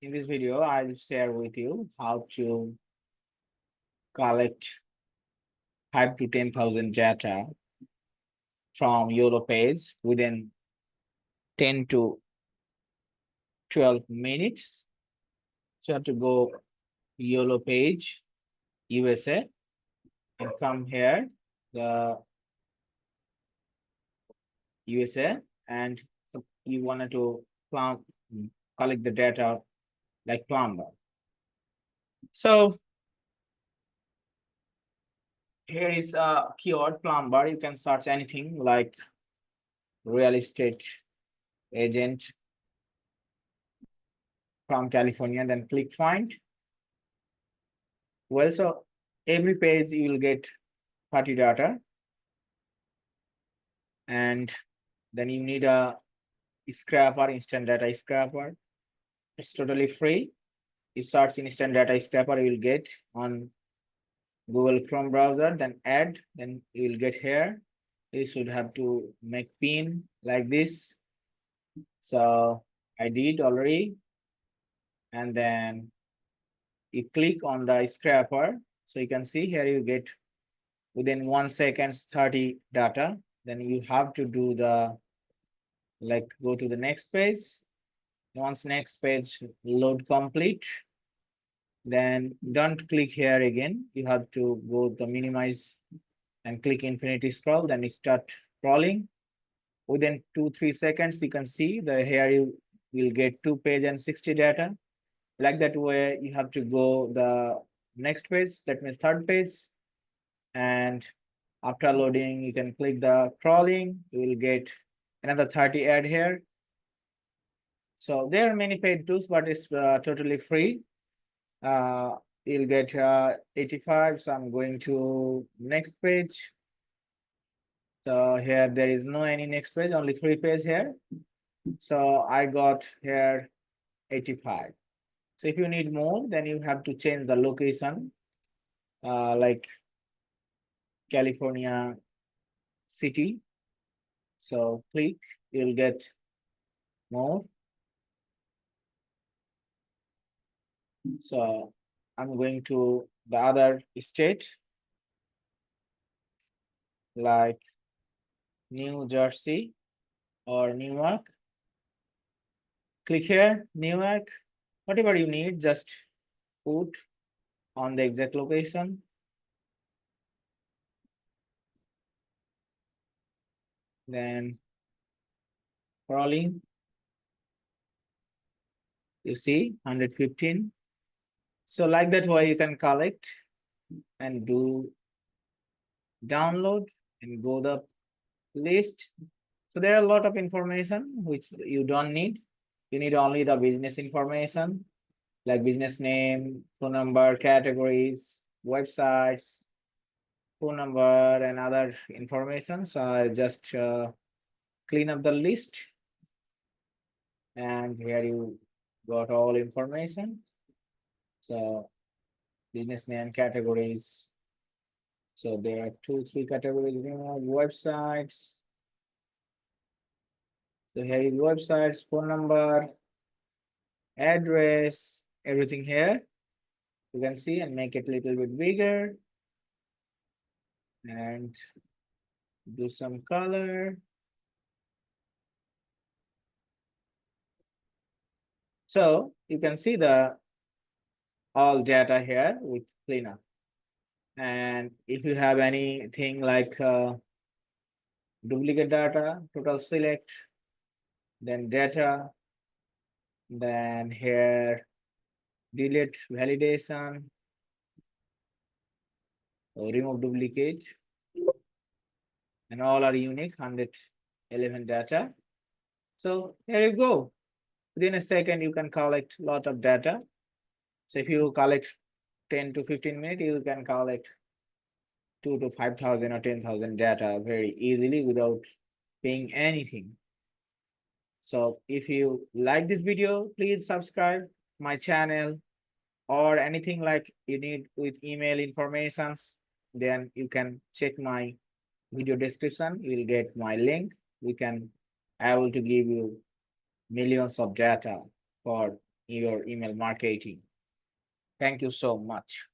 In this video, I'll share with you how to collect 5 to 10,000 data from YOLO page within 10 to 12 minutes. So you have to go YOLO page, USA, and come here, the USA, and so you wanted to collect the data like plumber. So here is a keyword plumber. You can search anything like real estate agent from California, then click find. Well, so every page you will get 30 data, and then you need a scraper, instant data scraper. It's totally free. You search instant data scraper, you will get on Google Chrome browser, then add, then you will get here. You should have to make pin like this. So I did already. And then you click on the scraper. So you can see here you get within 1 second 30 data. Then you have to do the go to the next page. Once next page load complete, then don't click here again. You have to go to minimize and click infinity scroll. Then you start crawling. Within 2-3 seconds, you can see the here you will get 2 page and 60 data. Like that way, you have to go the next page. That means third page. And after loading, you can click the crawling. You will get another 30 add here. So there are many paid tools, but it's totally free. You'll get 85. So I'm going to next page. So here there is no any next page, only 3 page here. So I got here 85. So if you need more, then you have to change the location, like California city. So click, you'll get more. So I'm going to the other state, like New Jersey or New York. Click here, New York. Whatever you need, just put on the exact location. Then crawling. You see 115. So like that way you can collect and do download and go the list. So there are a lot of information which you don't need. You need only the business information like business name, phone number, categories, websites, phone number, and other information. So I just clean up the list, and here you got all information. So business name, categories. So there are 2-3 categories. Websites. So here is websites, phone number, address, everything here. You can see and make it a little bit bigger and do some color. So you can see the all data here with cleanup. And if you have anything like duplicate data, total select, then data, then here delete validation, or remove duplicate, and all are unique 111 data. So here you go. Within a second, you can collect a lot of data. So if you collect 10 to 15 minutes, you can collect 2 to 5,000 or 10,000 data very easily without paying anything. So if you like this video, please subscribe my channel, or anything like you need with email informations, then you can check my video description. You will get my link. We can able to give you millions of data for your email marketing. Thank you so much.